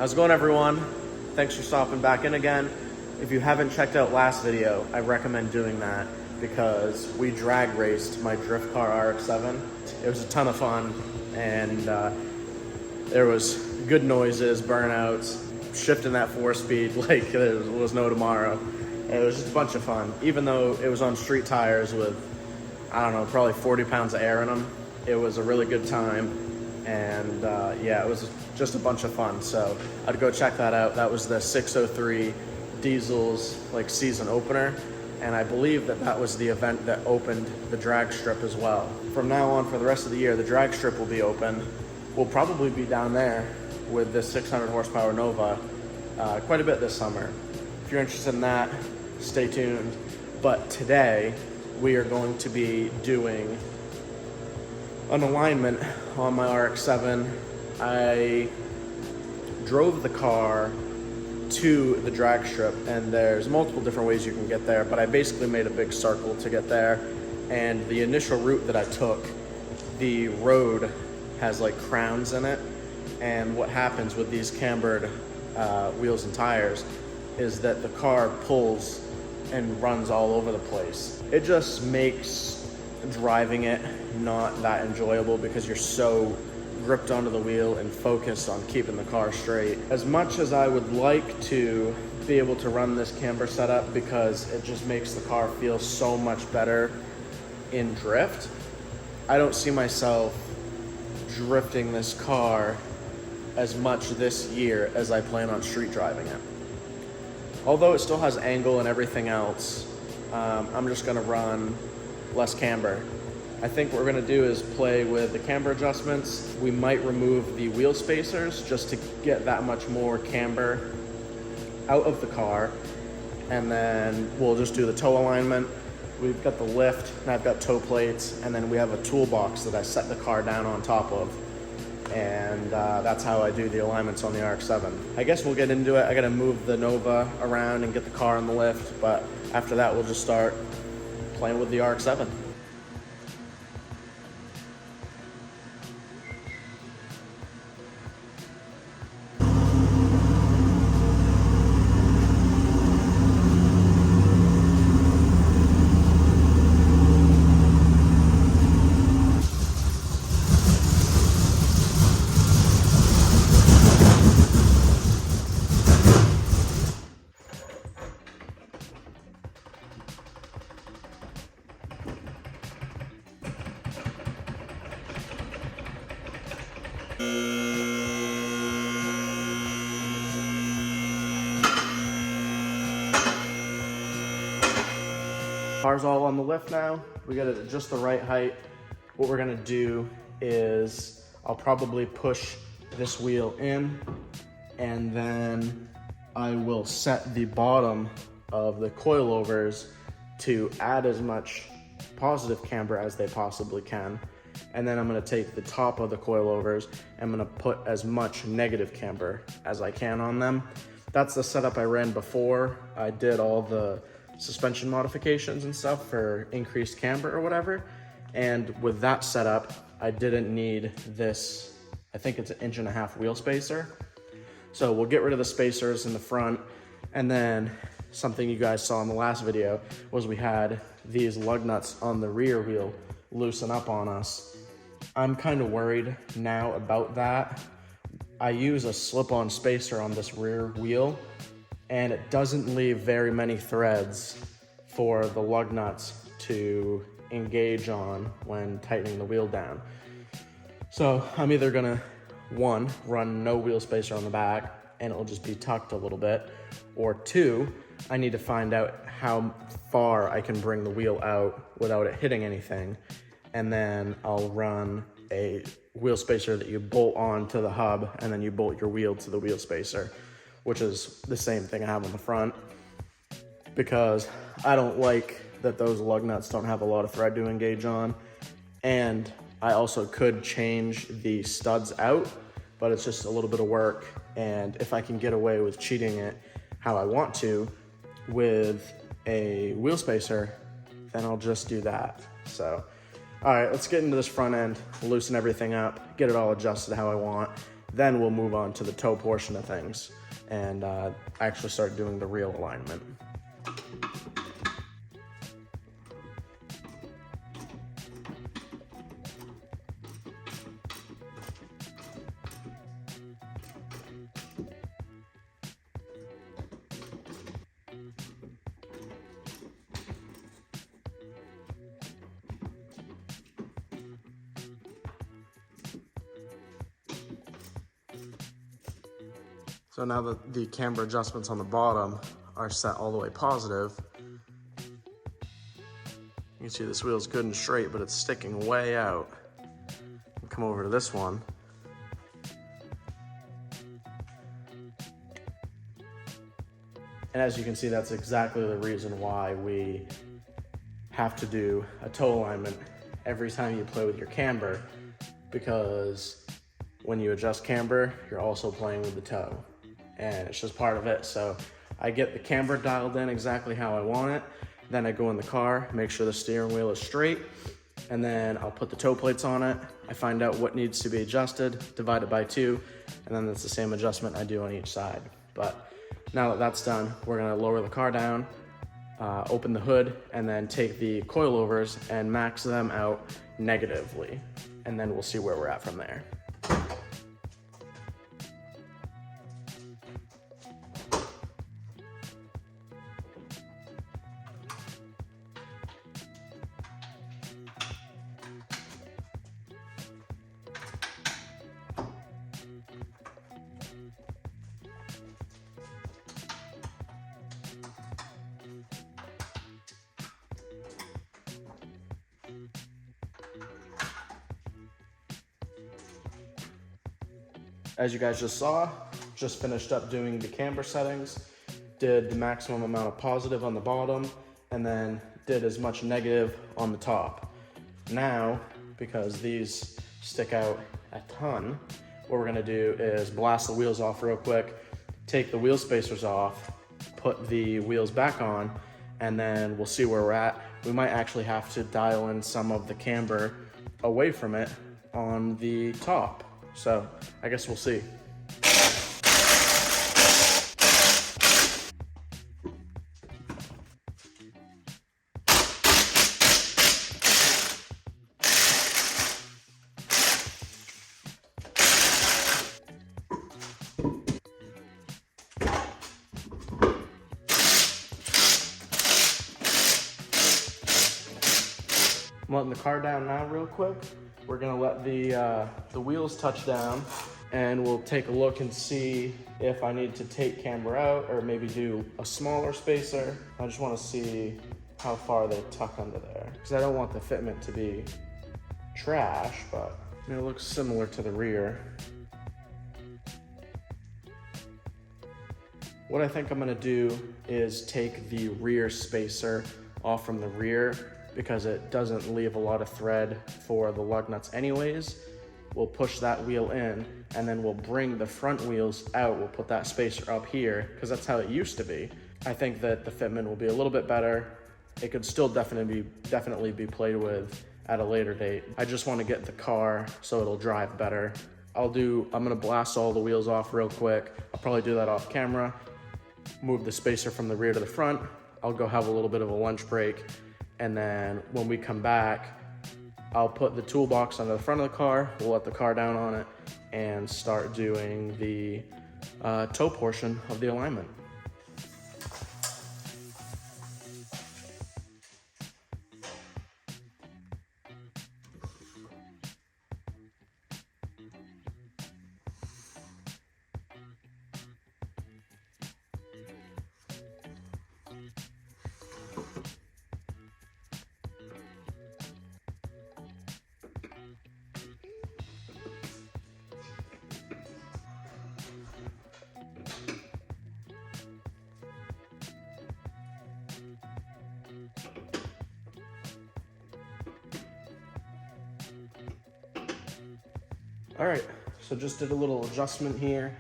How's it going, everyone? Thanks for stopping back in again. If you haven't checked out last video, I recommend doing that because we drag raced my drift car RX-7. It was a ton of fun, and there was good noises, burnouts, shifting that 4-speed like there was no tomorrow. It was just a bunch of fun. Even though it was on street tires with, I don't know, probably 40 pounds of air in them, it was a really good time. And yeah, it was just a bunch of fun. So I'd go check that out. That was the 603 Diesel's like season opener. And I believe that that was the event that opened the drag strip as well. From now on, for the rest of the year, the drag strip will be open. We'll probably be down there with this 600 horsepower Nova quite a bit this summer. If you're interested in that, stay tuned. But today we are going to be doing an alignment on my RX-7. I drove the car to the drag strip, and there's multiple different ways you can get there, but I basically made a big circle to get there. And the initial route that I took, the road has like crowns in it, and what happens with these cambered wheels and tires is that the car pulls and runs all over the place. It just makes driving it not that enjoyable because you're so gripped onto the wheel and focused on keeping the car straight. As much as I would like to be able to run this camber setup because it just makes the car feel so much better in drift, I don't see myself drifting this car as much this year as I plan on street driving it. Although it still has angle and everything else, I'm just gonna run less camber. I think what we're gonna do is play with the camber adjustments. We might remove the wheel spacers just to get that much more camber out of the car. And then we'll just do the toe alignment. We've got the lift, and I've got toe plates, and then we have a toolbox that I set the car down on top of. And that's how I do the alignments on the RX-7. I guess we'll get into it. I gotta move the Nova around and get the car on the lift, but after that we'll just start playing with the RX-7. Car's all on the lift now. We got it at just the right height. What we're gonna do is I'll probably push this wheel in, and then I will set the bottom of the coilovers to add as much positive camber as they possibly can. And then I'm gonna take the top of the coilovers, I'm gonna put as much negative camber as I can on them. That's the setup I ran before I did all the suspension modifications and stuff for increased camber or whatever. And with that setup, I didn't need this, I think it's an 1.5 inch wheel spacer. So we'll get rid of the spacers in the front. And then something you guys saw in the last video was we had these lug nuts on the rear wheel loosen up on us. I'm kind of worried now about that. I use a slip-on spacer on this rear wheel, and it doesn't leave very many threads for the lug nuts to engage on when tightening the wheel down. So I'm either gonna, one, run no wheel spacer on the back and it'll just be tucked a little bit, or two, I need to find out how far I can bring the wheel out without it hitting anything. And then I'll run a wheel spacer that you bolt on to the hub, and then you bolt your wheel to the wheel spacer, which is the same thing I have on the front, because I don't like that those lug nuts don't have a lot of thread to engage on. And I also could change the studs out, but it's just a little bit of work. And if I can get away with cheating it how I want to with a wheel spacer, then I'll just do that. So, all right, let's get into this front end, loosen everything up, get it all adjusted how I want. Then we'll move on to the toe portion of things and actually start doing the real alignment. So now that the camber adjustments on the bottom are set all the way positive, you can see this wheel's good and straight, but it's sticking way out. Come over to this one. And as you can see, that's exactly the reason why we have to do a toe alignment every time you play with your camber, because when you adjust camber, you're also playing with the toe, and it's just part of it. So I get the camber dialed in exactly how I want it. Then I go in the car, make sure the steering wheel is straight, and then I'll put the toe plates on it. I find out what needs to be adjusted, divide it by 2, and then it's the same adjustment I do on each side. But now that that's done, we're gonna lower the car down, open the hood, and then take the coilovers and max them out negatively. And then we'll see where we're at from there. As you guys just saw, just finished up doing the camber settings, did the maximum amount of positive on the bottom, and then did as much negative on the top. Now, because these stick out a ton, what we're gonna do is blast the wheels off real quick, take the wheel spacers off, put the wheels back on, and then we'll see where we're at. We might actually have to dial in some of the camber away from it on the top. So I guess we'll see. I'm letting the car down now real quick. We're gonna let the wheels touch down, and we'll take a look and see if I need to take camber out or maybe do a smaller spacer. I just wanna see how far they tuck under there, because I don't want the fitment to be trash, but I mean, it looks similar to the rear. What I think I'm gonna do is take the rear spacer off from the rear, because it doesn't leave a lot of thread for the lug nuts anyways. We'll push that wheel in, and then we'll bring the front wheels out. We'll put that spacer up here, because that's how it used to be. I think that the fitment will be a little bit better. It could still definitely be played with at a later date. I just want to get the car so it'll drive better. I'm gonna blast all the wheels off real quick. I'll probably do that off camera. Move the spacer from the rear to the front. I'll go have a little bit of a lunch break. And then when we come back, I'll put the toolbox under the front of the car, we'll let the car down on it, and start doing the toe portion of the alignment. All right, so just did a little adjustment here.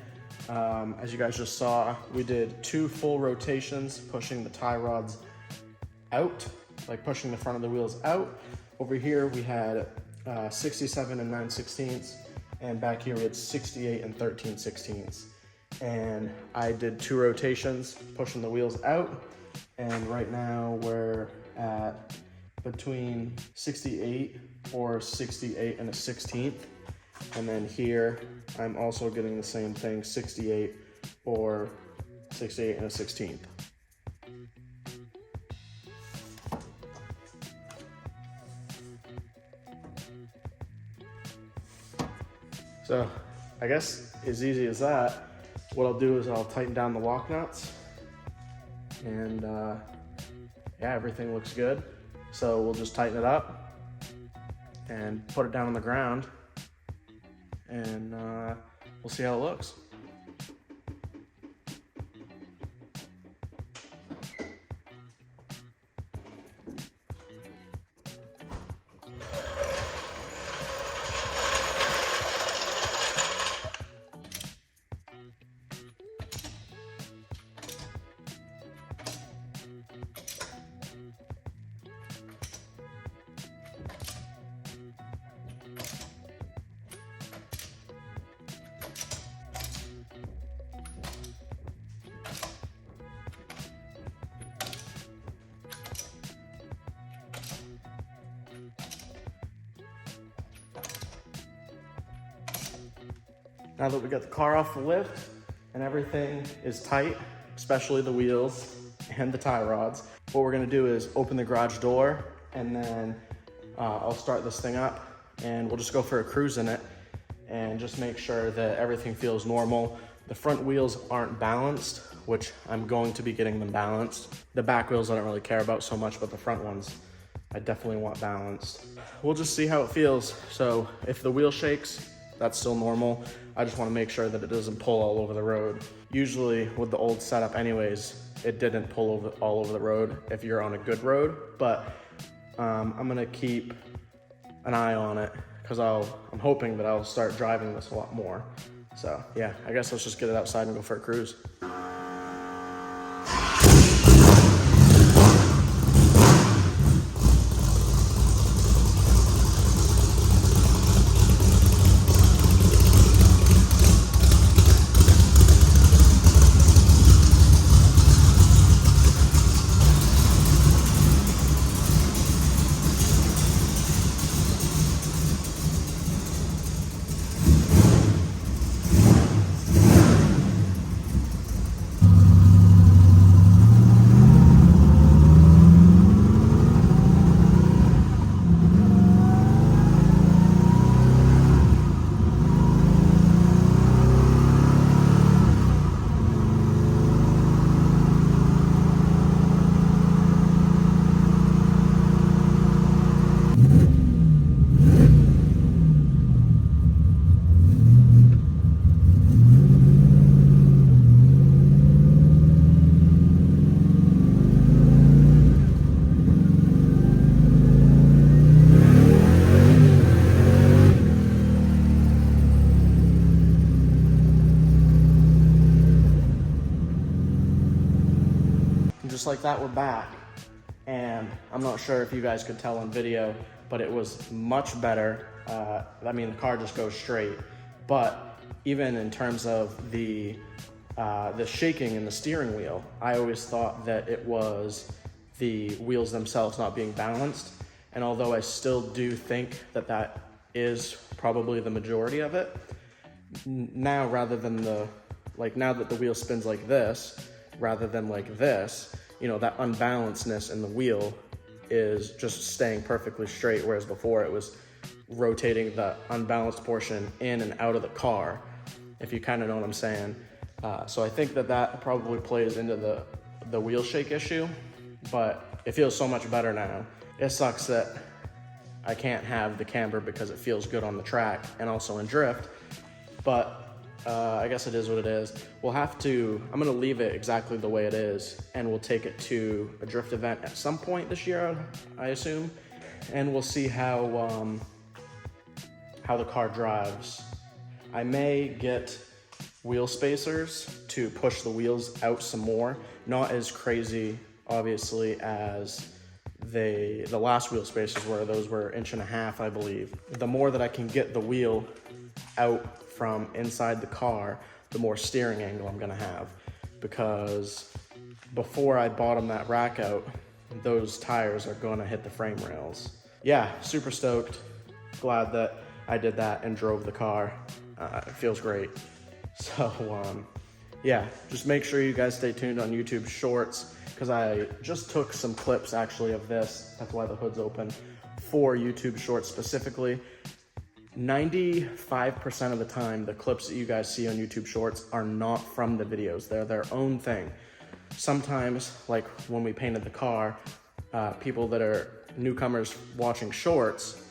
As you guys just saw, we did 2 full rotations, pushing the tie rods out, like pushing the front of the wheels out. Over here, we had 67 and 9/16, and back here we had 68 and 13/16. And I did 2 rotations, pushing the wheels out, and right now we're at between 68 or 68 and a 16th. And then here, I'm also getting the same thing, 68 or 68 and a 16th. So I guess as easy as that, what I'll do is I'll tighten down the lock nuts, and yeah, everything looks good. So we'll just tighten it up and put it down on the ground, and we'll see how it looks. Now that we got the car off the lift and everything is tight, especially the wheels and the tie rods, what we're gonna do is open the garage door, and then I'll start this thing up and we'll just go for a cruise in it and just make sure that everything feels normal. The front wheels aren't balanced, which I'm going to be getting them balanced. The back wheels I don't really care about so much, but the front ones I definitely want balanced. We'll just see how it feels. So if the wheel shakes, that's still normal. I just want to make sure that it doesn't pull all over the road. Usually with the old setup anyways, it didn't pull all over the road if you're on a good road, but I'm gonna keep an eye on it because I'm hoping that I'll start driving this a lot more. So yeah, I guess let's just get it outside and go for a cruise. Just like that, we're back. And I'm not sure if you guys could tell on video, but it was much better. I mean, the car just goes straight, but even in terms of the shaking in the steering wheel, I always thought that it was the wheels themselves not being balanced. And although I still do think that that is probably the majority of it, now rather than now that the wheel spins like this, rather than like this, you know, that unbalancedness in the wheel is just staying perfectly straight, whereas before it was rotating the unbalanced portion in and out of the car, if you kind of know what I'm saying. So I think that that probably plays into the wheel shake issue, but it feels so much better now. It sucks that I can't have the camber because it feels good on the track and also in drift, but I guess it is what it is. I'm gonna leave it exactly the way it is, and we'll take it to a drift event at some point this year, I assume, and we'll see how the car drives. I may get wheel spacers to push the wheels out some more, not as crazy, obviously, as the last wheel spacers were. Those were 1.5 inches, I believe. The more that I can get the wheel out from inside the car, the more steering angle I'm gonna have. Because before I bottom that rack out, those tires are gonna hit the frame rails. Yeah, super stoked. Glad that I did that and drove the car. It feels great. So yeah, just make sure you guys stay tuned on YouTube Shorts, because I just took some clips actually of this, that's why the hood's open, for YouTube Shorts specifically. 95% of the time, the clips that you guys see on YouTube Shorts are not from the videos. They're their own thing. Sometimes, like when we painted the car, people that are newcomers watching shorts,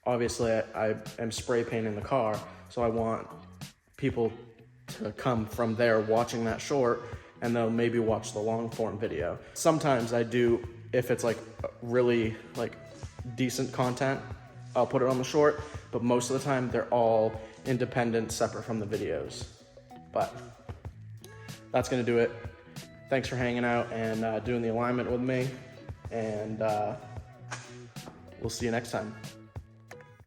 obviously I am spray painting the car, so I want people to come from there watching that short, and they'll maybe watch the long form video. Sometimes I do, if it's like really like decent content, I'll put it on the short, but most of the time they're all independent, separate from the videos. But that's gonna do it. Thanks for hanging out and doing the alignment with me, and we'll see you next time.